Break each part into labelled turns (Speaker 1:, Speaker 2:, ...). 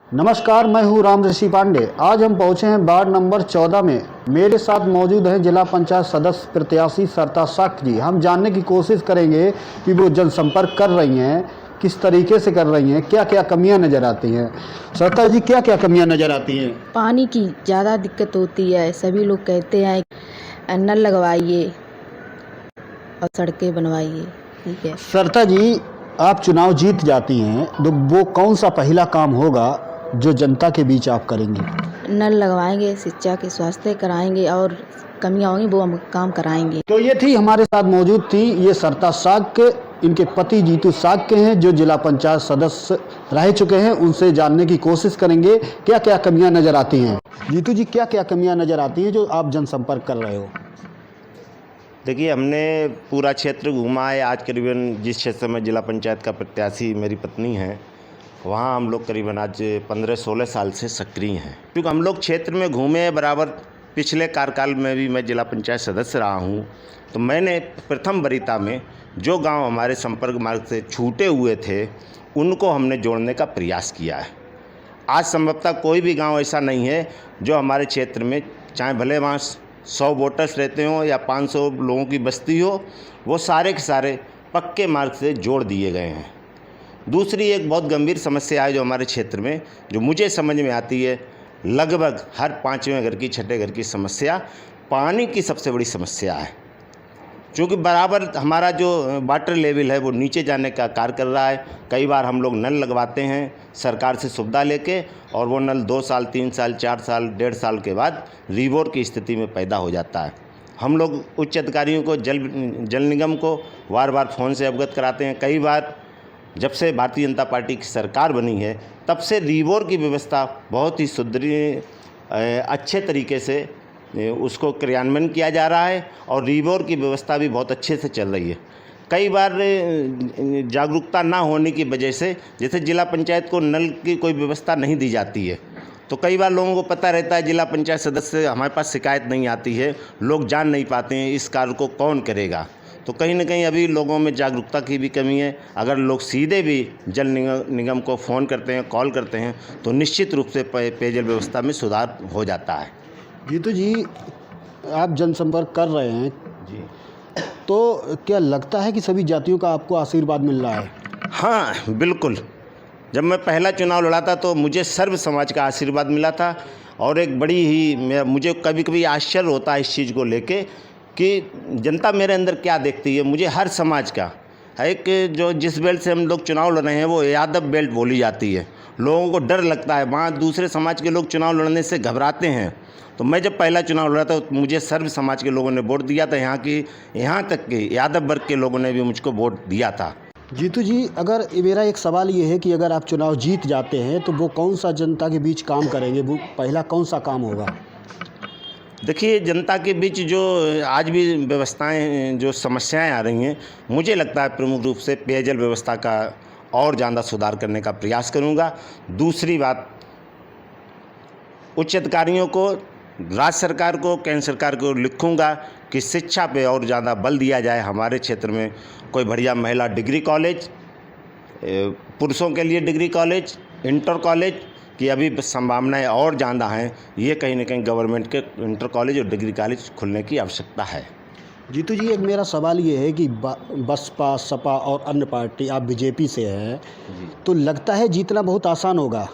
Speaker 1: नमस्कार, मैं हूं राम ऋषि पांडे। आज हम पहुंचे हैं वार्ड नंबर 14 में। मेरे साथ मौजूद हैं जिला पंचायत सदस्य प्रत्याशी सरता साक्य जी। हम जानने की कोशिश करेंगे कि वो जनसंपर्क कर रही हैं, किस तरीके से कर रही हैं, क्या क्या कमियां नज़र आती हैं। सरता जी, क्या क्या कमियां नज़र आती हैं?
Speaker 2: पानी की ज़्यादा दिक्कत होती है। सभी लोग कहते हैं नल लगवाइए और सड़कें बनवाइए। ठीक है
Speaker 1: सरता जी, आप चुनाव जीत जाती हैं तो वो कौन सा पहला काम होगा जो जनता के बीच आप करेंगे?
Speaker 2: नल लगवाएंगे, शिक्षा के स्वास्थ्य कराएंगे और कमियां होंगी वो हम काम कराएंगे।
Speaker 1: तो ये थी हमारे साथ मौजूद थी ये सरता साक्य। इनके पति जीतू साक्य हैं जो जिला पंचायत सदस्य रह चुके हैं। उनसे जानने की कोशिश करेंगे क्या क्या कमियां नज़र आती हैं। जीतू जी, क्या क्या कमियां नज़र आती हैं जो आप जनसंपर्क कर रहे हो?
Speaker 3: देखिए, हमने पूरा क्षेत्र घूमा है। आज करीबन जिस क्षेत्र में जिला पंचायत का प्रत्याशी मेरी पत्नी है, वहाँ हम लोग करीबन आज 15-16 साल से सक्रिय हैं। क्योंकि हम लोग क्षेत्र में घूमे हैं बराबर। पिछले कार्यकाल में भी मैं जिला पंचायत सदस्य रहा हूँ, तो मैंने प्रथम वरीयता में जो गांव हमारे संपर्क मार्ग से छूटे हुए थे उनको हमने जोड़ने का प्रयास किया है। आज संभवतः कोई भी गांव ऐसा नहीं है जो हमारे क्षेत्र में, चाहे भले वहाँ 100 वोटर्स रहते हों या 500 लोगों की बस्ती हो, वो सारे के सारे पक्के मार्ग से जोड़ दिए गए हैं। दूसरी एक बहुत गंभीर समस्या है जो हमारे क्षेत्र में, जो मुझे समझ में आती है, लगभग हर 5वें घर की 6ठे घर की समस्या पानी की सबसे बड़ी समस्या है। क्योंकि बराबर हमारा जो वाटर लेवल है वो नीचे जाने का कार्य कर रहा है। कई बार हम लोग नल लगवाते हैं सरकार से सुविधा लेके, और वो नल 2 साल, 3 साल, 4 साल, 1.5 साल के बाद रिवोर की स्थिति में पैदा हो जाता है। हम लोग उच्च अधिकारियों को, जल निगम को बार बार फ़ोन से अवगत कराते हैं। कई बार जब से भारतीय जनता पार्टी की सरकार बनी है तब से रिवोर की व्यवस्था बहुत ही सुदृढ़, अच्छे तरीके से उसको क्रियान्वयन किया जा रहा है और रिवोर की व्यवस्था भी बहुत अच्छे से चल रही है। कई बार जागरूकता ना होने की वजह से, जैसे जिला पंचायत को नल की कोई व्यवस्था नहीं दी जाती है, तो कई बार लोगों को पता रहता है जिला पंचायत सदस्य हमारे पास शिकायत नहीं आती है, लोग जान नहीं पाते हैं इस कार्य को कौन करेगा। तो कहीं ना कहीं अभी लोगों में जागरूकता की भी कमी है। अगर लोग सीधे भी जल निगम को फ़ोन करते हैं, कॉल करते हैं, तो निश्चित रूप से पेयजल व्यवस्था में सुधार हो जाता है।
Speaker 1: जीतू जी, आप जनसंपर्क कर रहे हैं
Speaker 3: जी,
Speaker 1: तो क्या लगता है कि सभी जातियों का आपको आशीर्वाद मिल रहा है?
Speaker 3: हाँ, बिल्कुल। जब मैं पहला चुनाव लड़ा था तो मुझे सर्व समाज का आशीर्वाद मिला था, और एक बड़ी ही मुझे कभी कभी आश्चर्य होता है इस चीज़ को लेके कि जनता मेरे अंदर क्या देखती है। मुझे हर समाज का एक, जो जिस बेल्ट से हम लोग चुनाव लड़ रहे हैं वो यादव बेल्ट बोली जाती है। लोगों को डर लगता है, वहाँ दूसरे समाज के लोग चुनाव लड़ने से घबराते हैं। तो मैं जब पहला चुनाव लड़ा था तो मुझे सर्व समाज के लोगों ने वोट दिया था। यहाँ तक कि यादव वर्ग के लोगों ने भी मुझको वोट दिया था।
Speaker 1: जीतू जी, अगर मेरा एक सवाल ये है कि अगर आप चुनाव जीत जाते हैं तो वो कौन सा जनता के बीच काम करेंगे, वो पहला कौन सा काम होगा?
Speaker 3: देखिए, जनता के बीच जो आज भी व्यवस्थाएं, जो समस्याएं आ रही हैं, मुझे लगता है प्रमुख रूप से पेयजल व्यवस्था का और ज़्यादा सुधार करने का प्रयास करूंगा। दूसरी बात, उच्च अधिकारियों को, राज्य सरकार को, केंद्र सरकार को लिखूंगा कि शिक्षा पे और ज़्यादा बल दिया जाए। हमारे क्षेत्र में कोई बढ़िया महिला डिग्री कॉलेज, पुरुषों के लिए डिग्री कॉलेज, इंटर कॉलेज की अभी संभावनाएं और ज़्यादा हैं। ये कहीं ना कहीं गवर्नमेंट के इंटर कॉलेज और डिग्री कॉलेज खुलने की आवश्यकता है।
Speaker 1: जीतू जी, एक मेरा सवाल ये है कि बसपा, सपा और अन्य पार्टी, आप बीजेपी से हैं, तो लगता है जीतना बहुत आसान होगा?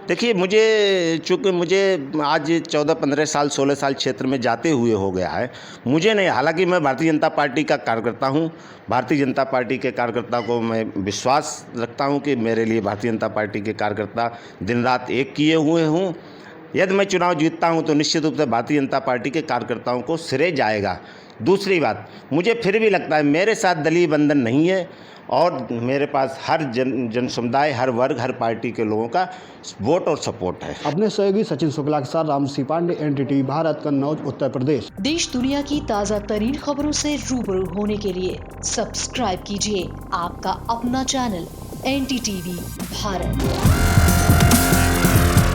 Speaker 3: देखिए, चूँकि मुझे आज 14-15 साल, 16 साल क्षेत्र में जाते हुए हो गया है, मुझे नहीं, हालांकि मैं भारतीय जनता पार्टी का कार्यकर्ता हूं। भारतीय जनता पार्टी के कार्यकर्ता को मैं विश्वास रखता हूं कि मेरे लिए भारतीय जनता पार्टी के कार्यकर्ता दिन रात एक किए हुए हूं। यदि मैं चुनाव जीतता हूं तो निश्चित रूप से भारतीय जनता पार्टी के कार्यकर्ताओं को श्रेय जाएगा। दूसरी बात, मुझे फिर भी लगता है मेरे साथ दलीय बंधन नहीं है, और मेरे पास हर जन समुदाय, हर वर्ग, हर पार्टी के लोगों का वोट और सपोर्ट है।
Speaker 1: अपने सहयोगी सचिन शुक्ला के साथ राम ऋषि पांडे, NDTV भारत, कन्नौज, उत्तर प्रदेश।
Speaker 4: देश दुनिया की ताज़ा तरीन खबरों से रूबरू होने के लिए सब्सक्राइब कीजिए आपका अपना चैनल NDTV भारत।